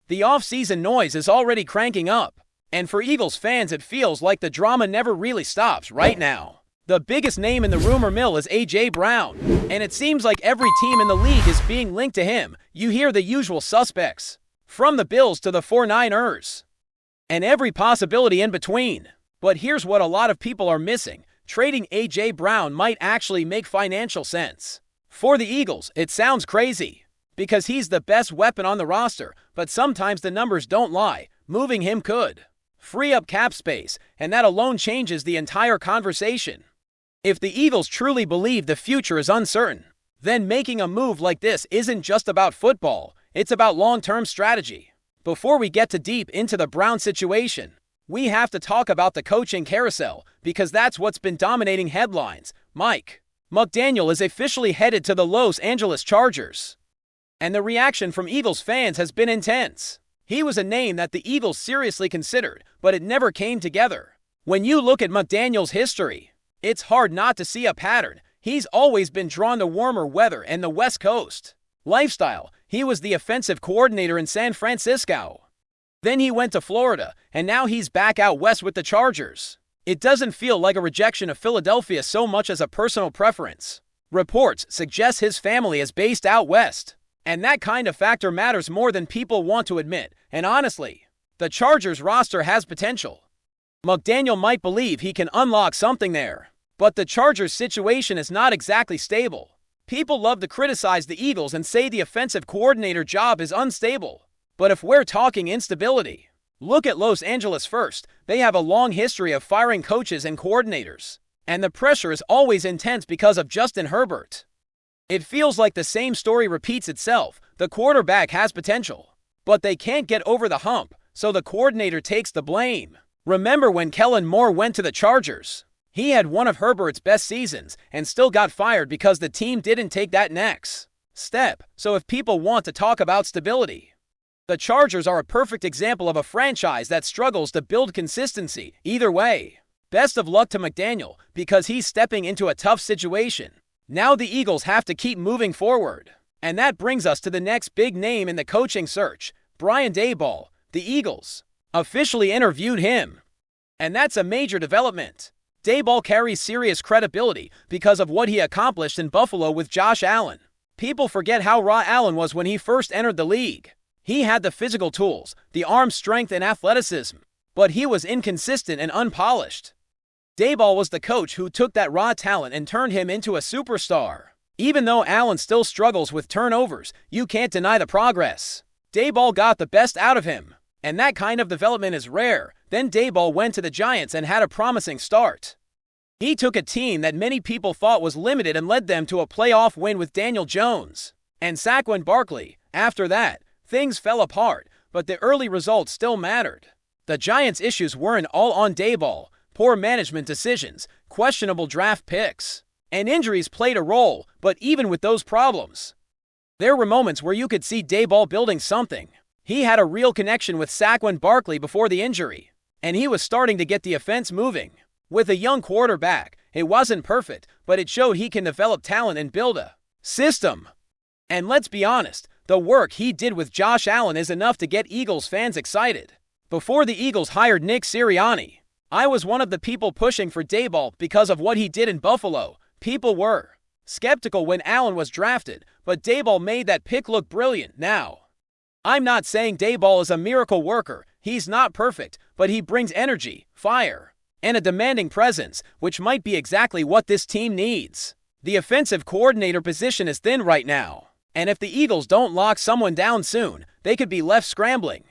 The offseason noise is already cranking up, and for Eagles fans it feels like the drama never really stops right now. The biggest name in the rumor mill is A.J. Brown, and it seems like every team in the league is being linked to him. You hear the usual suspects, from the Bills to the 49ers, and every possibility in between. But here's what a lot of people are missing. Trading A.J. Brown might actually make financial sense. For the Eagles, it sounds crazy, because he's the best weapon on the roster, but sometimes the numbers don't lie. Moving him could free up cap space, and that alone changes the entire conversation. If the Eagles truly believe the future is uncertain, then making a move like this isn't just about football, it's about long-term strategy. Before we get too deep into the Brown situation, we have to talk about the coaching carousel, because that's what's been dominating headlines. Mike McDaniel is officially headed to the Los Angeles Chargers, and the reaction from Eagles fans has been intense. He was a name that the Eagles seriously considered, but it never came together. When you look at McDaniel's history, it's hard not to see a pattern. He's always been drawn to warmer weather and the West Coast lifestyle. He was the offensive coordinator in San Francisco. Then he went to Florida, and now he's back out west with the Chargers. It doesn't feel like a rejection of Philadelphia so much as a personal preference. Reports suggest his family is based out west, and that kind of factor matters more than people want to admit. And honestly, the Chargers roster has potential. McDaniel might believe he can unlock something there, but the Chargers situation is not exactly stable. People love to criticize the Eagles and say the offensive coordinator job is unstable. But if we're talking instability, look at Los Angeles first. They have a long history of firing coaches and coordinators, and the pressure is always intense because of Justin Herbert. It feels like the same story repeats itself. The quarterback has potential, but they can't get over the hump, so the coordinator takes the blame. Remember when Kellen Moore went to the Chargers? He had one of Herbert's best seasons and still got fired because the team didn't take that next step. So if people want to talk about stability, the Chargers are a perfect example of a franchise that struggles to build consistency. Either way, best of luck to McDaniel, because he's stepping into a tough situation. Now the Eagles have to keep moving forward. And that brings us to the next big name in the coaching search, Brian Daboll. The Eagles officially interviewed him, and that's a major development. Daboll carries serious credibility because of what he accomplished in Buffalo with Josh Allen. People forget how raw Allen was when he first entered the league. He had the physical tools, the arm strength and athleticism, but he was inconsistent and unpolished. Daboll was the coach who took that raw talent and turned him into a superstar. Even though Allen still struggles with turnovers, you can't deny the progress. Daboll got the best out of him, and that kind of development is rare. Then Daboll went to the Giants and had a promising start. He took a team that many people thought was limited and led them to a playoff win with Daniel Jones and Saquon Barkley. After that, things fell apart, but the early results still mattered. The Giants' issues weren't all on Daboll. Poor management decisions, questionable draft picks, and injuries played a role, but even with those problems, there were moments where you could see Daboll building something. He had a real connection with Saquon Barkley before the injury, and he was starting to get the offense moving. With a young quarterback, it wasn't perfect, but it showed he can develop talent and build a system. And let's be honest, the work he did with Josh Allen is enough to get Eagles fans excited. Before the Eagles hired Nick Sirianni, I was one of the people pushing for Daboll because of what he did in Buffalo. People were skeptical when Allen was drafted, but Daboll made that pick look brilliant. Now, I'm not saying Daboll is a miracle worker. He's not perfect, but he brings energy, fire, and a demanding presence, which might be exactly what this team needs. The offensive coordinator position is thin right now, and if the Eagles don't lock someone down soon, they could be left scrambling.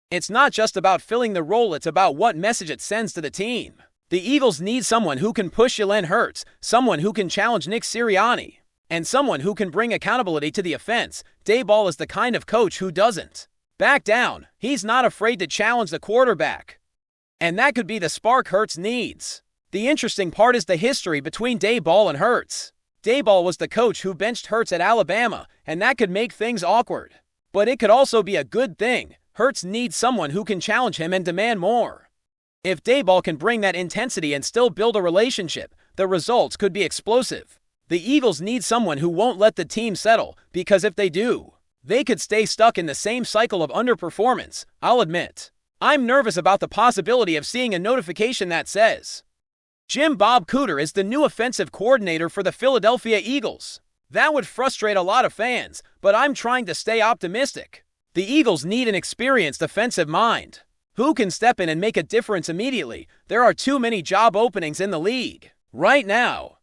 It's not just about filling the role, it's about what message it sends to the team. The Eagles need someone who can push Jalen Hurts, someone who can challenge Nick Sirianni, and someone who can bring accountability to the offense. Daboll is the kind of coach who doesn't back down. He's not afraid to challenge the quarterback, and that could be the spark Hurts needs. The interesting part is the history between Daboll and Hurts. Daboll was the coach who benched Hurts at Alabama, and that could make things awkward. But it could also be a good thing. Hurts needs someone who can challenge him and demand more. If Daboll can bring that intensity and still build a relationship, the results could be explosive. The Eagles need someone who won't let the team settle, because if they do, They could stay stuck in the same cycle of underperformance, I'll admit. I'm nervous about the possibility of seeing a notification that says, Jim Bob Cooter is the new offensive coordinator for the Philadelphia Eagles. That would frustrate a lot of fans, but I'm trying to stay optimistic. The Eagles need an experienced offensive mind who can step in and make a difference immediately. There are too many job openings in the league right now,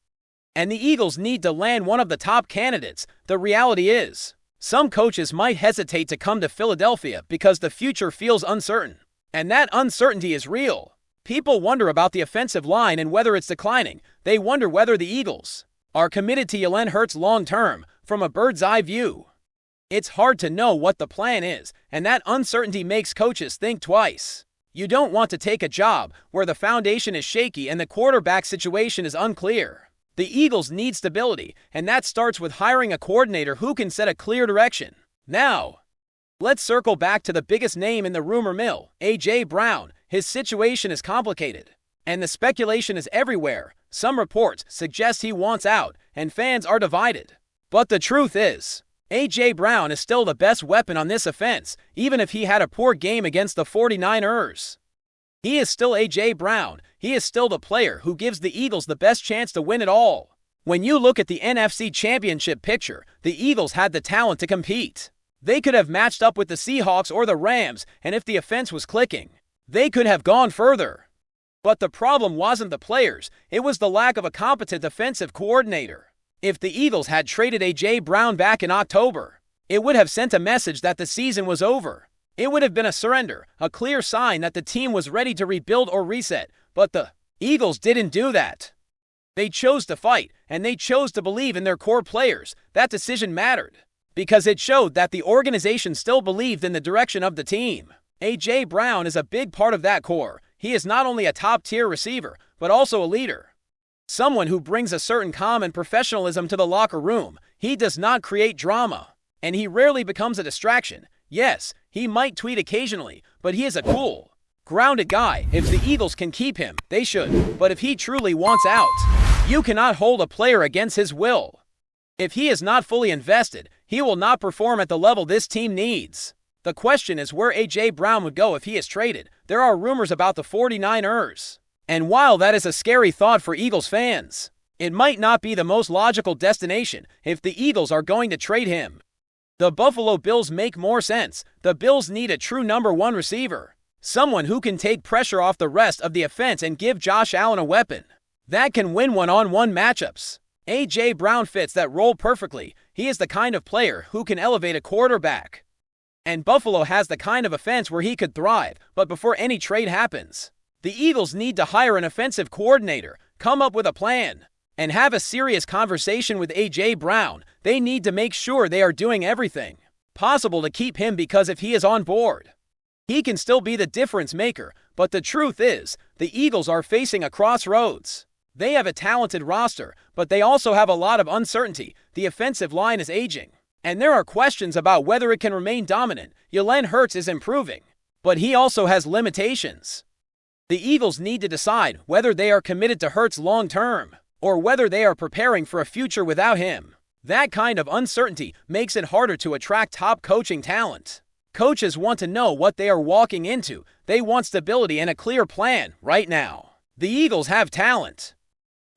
and the Eagles need to land one of the top candidates. The reality is, some coaches might hesitate to come to Philadelphia because the future feels uncertain, and that uncertainty is real. People wonder about the offensive line and whether it's declining. They wonder whether the Eagles are committed to Jalen Hurts long-term from a bird's-eye view. It's hard to know what the plan is, and that uncertainty makes coaches think twice. You don't want to take a job where the foundation is shaky and the quarterback situation is unclear. The Eagles need stability, and that starts with hiring a coordinator who can set a clear direction. Now, let's circle back to the biggest name in the rumor mill, A.J. Brown. His situation is complicated, and the speculation is everywhere. Some reports suggest he wants out, and fans are divided. But the truth is, A.J. Brown is still the best weapon on this offense, even if he had a poor game against the 49ers. He is still A.J. Brown. He is still the player who gives the Eagles the best chance to win it all. When you look at the NFC Championship picture, the Eagles had the talent to compete. They could have matched up with the Seahawks or the Rams, and if the offense was clicking, they could have gone further. But the problem wasn't the players, it was the lack of a competent offensive coordinator. If the Eagles had traded A.J. Brown back in October, it would have sent a message that the season was over. It would have been a surrender, a clear sign that the team was ready to rebuild or reset. But the Eagles didn't do that. They chose to fight, and they chose to believe in their core players. That decision mattered, because it showed that the organization still believed in the direction of the team. A.J. Brown is a big part of that core. He is not only a top-tier receiver, but also a leader. Someone who brings a certain calm and professionalism to the locker room. He does not create drama, and he rarely becomes a distraction. Yes, he might tweet occasionally, but he is a cool, grounded guy. If the Eagles can keep him, they should. But if he truly wants out, you cannot hold a player against his will. If he is not fully invested, he will not perform at the level this team needs. The question is where A.J. Brown would go if he is traded. There are rumors about the 49ers. And while that is a scary thought for Eagles fans, it might not be the most logical destination if the Eagles are going to trade him. The Buffalo Bills make more sense. The Bills need a true number one receiver. Someone who can take pressure off the rest of the offense and give Josh Allen a weapon that can win one-on-one matchups. A.J. Brown fits that role perfectly. He is the kind of player who can elevate a quarterback. And Buffalo has the kind of offense where he could thrive. But before any trade happens, the Eagles need to hire an offensive coordinator, come up with a plan, and have a serious conversation with A.J. Brown. They need to make sure they are doing everything possible to keep him, because if he is on board, he can still be the difference maker. But the truth is, the Eagles are facing a crossroads. They have a talented roster, but they also have a lot of uncertainty. The offensive line is aging, and there are questions about whether it can remain dominant. Jalen Hurts is improving, but he also has limitations. The Eagles need to decide whether they are committed to Hurts long-term, or whether they are preparing for a future without him. That kind of uncertainty makes it harder to attract top coaching talent. Coaches want to know what they are walking into. They want stability and a clear plan right now. The Eagles have talent,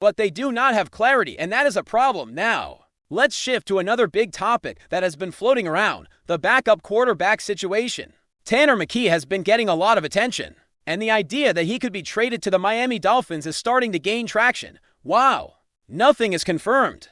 but they do not have clarity, and that is a problem now. Let's shift to another big topic that has been floating around, the backup quarterback situation. Tanner McKee has been getting a lot of attention, and the idea that he could be traded to the Miami Dolphins is starting to gain traction. Wow, nothing is confirmed.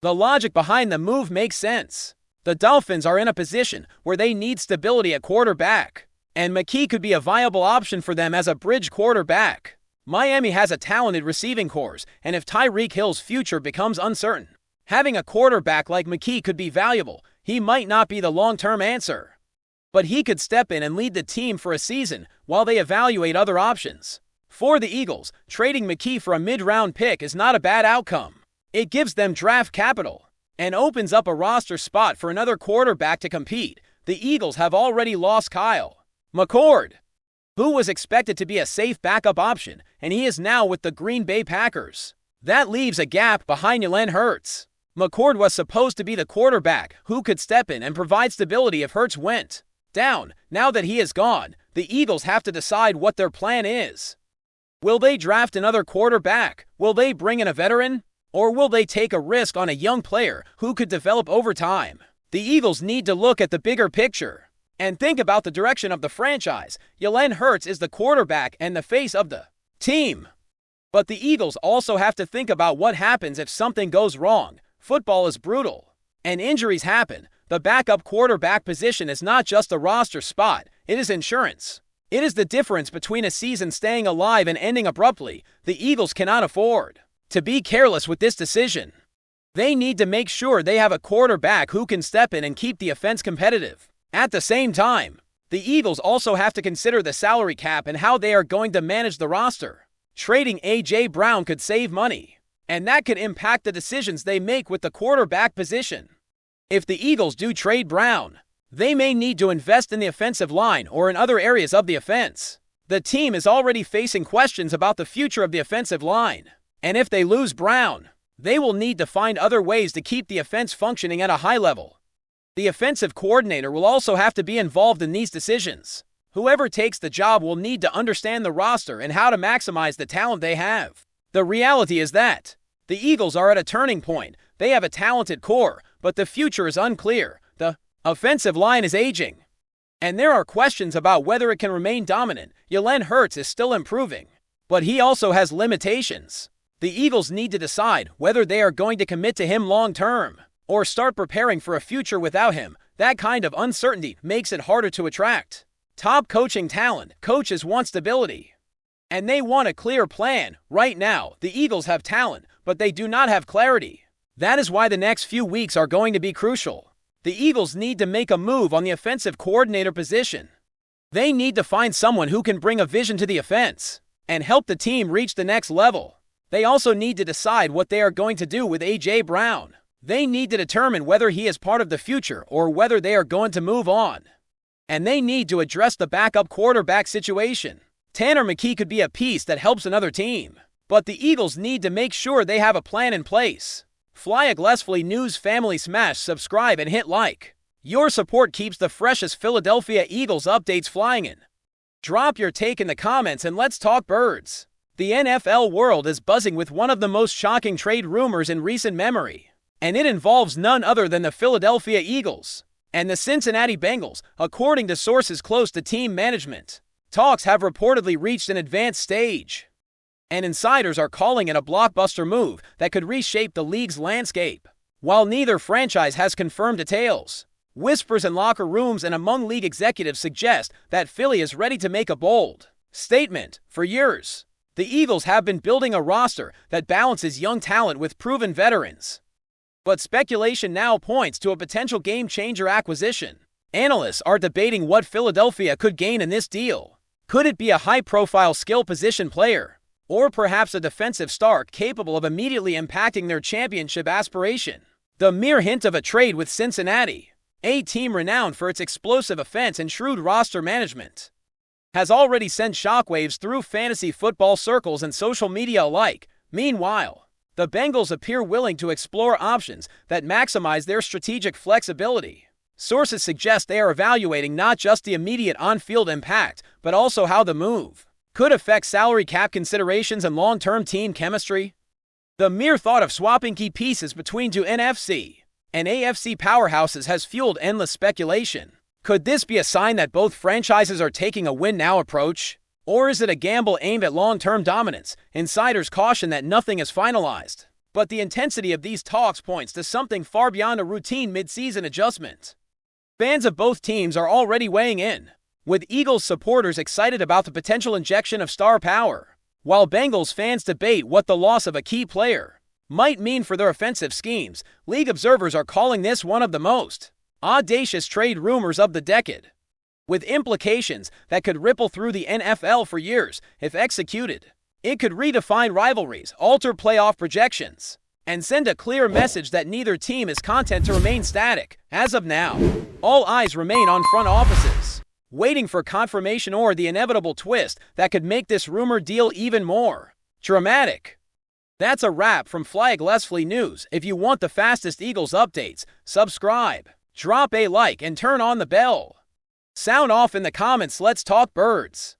The logic behind the move makes sense. The Dolphins are in a position where they need stability at quarterback, and McKee could be a viable option for them as a bridge quarterback. Miami has a talented receiving corps, and if Tyreek Hill's future becomes uncertain, having a quarterback like McKee could be valuable. He might not be the long-term answer, but he could step in and lead the team for a season while they evaluate other options. For the Eagles, trading McKee for a mid-round pick is not a bad outcome. It gives them draft capital and opens up a roster spot for another quarterback to compete. The Eagles have already lost Kyle McCord, who was expected to be a safe backup option, and he is now with the Green Bay Packers. That leaves a gap behind Jalen Hurts. McCord was supposed to be the quarterback who could step in and provide stability if Hurts went down. Now that he is gone, the Eagles have to decide what their plan is. Will they draft another quarterback? Will they bring in a veteran? Or will they take a risk on a young player who could develop over time? The Eagles need to look at the bigger picture and think about the direction of the franchise. Jalen Hurts is the quarterback and the face of the team. But the Eagles also have to think about what happens if something goes wrong. Football is brutal, and injuries happen. The backup quarterback position is not just a roster spot, it is insurance. It is the difference between a season staying alive and ending abruptly. The Eagles cannot afford to be careless with this decision. They need to make sure they have a quarterback who can step in and keep the offense competitive. At the same time, the Eagles also have to consider the salary cap and how they are going to manage the roster. Trading A.J. Brown could save money, and that could impact the decisions they make with the quarterback position. If the Eagles do trade Brown, they may need to invest in the offensive line or in other areas of the offense. The team is already facing questions about the future of the offensive line, and if they lose Brown, they will need to find other ways to keep the offense functioning at a high level. The offensive coordinator will also have to be involved in these decisions. Whoever takes the job will need to understand the roster and how to maximize the talent they have. The reality is that the Eagles are at a turning point. They have a talented core, but the future is unclear. The offensive line is aging, and there are questions about whether it can remain dominant. Jalen Hurts is still improving, but he also has limitations. The Eagles need to decide whether they are going to commit to him long-term or start preparing for a future without him. That kind of uncertainty makes it harder to attract top coaching talent. Coaches want stability, and they want a clear plan. Right now, the Eagles have talent, but they do not have clarity. That is why the next few weeks are going to be crucial. The Eagles need to make a move on the offensive coordinator position. They need to find someone who can bring a vision to the offense and help the team reach the next level. They also need to decide what they are going to do with A.J. Brown. They need to determine whether he is part of the future or whether they are going to move on. And they need to address the backup quarterback situation. Tanner McKee could be a piece that helps another team, but the Eagles need to make sure they have a plan in place. FlyEaglesFly News family, smash subscribe and hit like. Your support keeps the freshest Philadelphia Eagles updates flying in. Drop your take in the comments and let's talk birds. The NFL world is buzzing with one of the most shocking trade rumors in recent memory, and it involves none other than the Philadelphia Eagles and the Cincinnati Bengals, according to sources close to team management. Talks have reportedly reached an advanced stage, and insiders are calling it a blockbuster move that could reshape the league's landscape. While neither franchise has confirmed details, whispers in locker rooms and among league executives suggest that Philly is ready to make a bold statement. For years, the Eagles have been building a roster that balances young talent with proven veterans. But speculation now points to a potential game-changer acquisition. Analysts are debating what Philadelphia could gain in this deal. Could it be a high-profile skill position player, or perhaps a defensive star capable of immediately impacting their championship aspiration? The mere hint of a trade with Cincinnati, a team renowned for its explosive offense and shrewd roster management, has already sent shockwaves through fantasy football circles and social media alike. Meanwhile, the Bengals appear willing to explore options that maximize their strategic flexibility. Sources suggest they are evaluating not just the immediate on-field impact, but also how the move could affect salary cap considerations and long-term team chemistry. The mere thought of swapping key pieces between two NFC and AFC powerhouses has fueled endless speculation. Could this be a sign that both franchises are taking a win-now approach? Or is it a gamble aimed at long-term dominance? Insiders caution that nothing is finalized, but the intensity of these talks points to something far beyond a routine mid-season adjustment. Fans of both teams are already weighing in, with Eagles supporters excited about the potential injection of star power, while Bengals fans debate what the loss of a key player might mean for their offensive schemes. League observers are calling this one of the most audacious trade rumors of the decade, with implications that could ripple through the NFL for years. If executed, it could redefine rivalries, alter playoff projections, and send a clear message that neither team is content to remain static. As of now, all eyes remain on front offices, waiting for confirmation or the inevitable twist that could make this rumored deal even more dramatic. That's a wrap from FlyEaglesFly News. If you want the fastest Eagles updates, subscribe, drop a like, and turn on the bell. Sound off in the comments. Let's talk birds.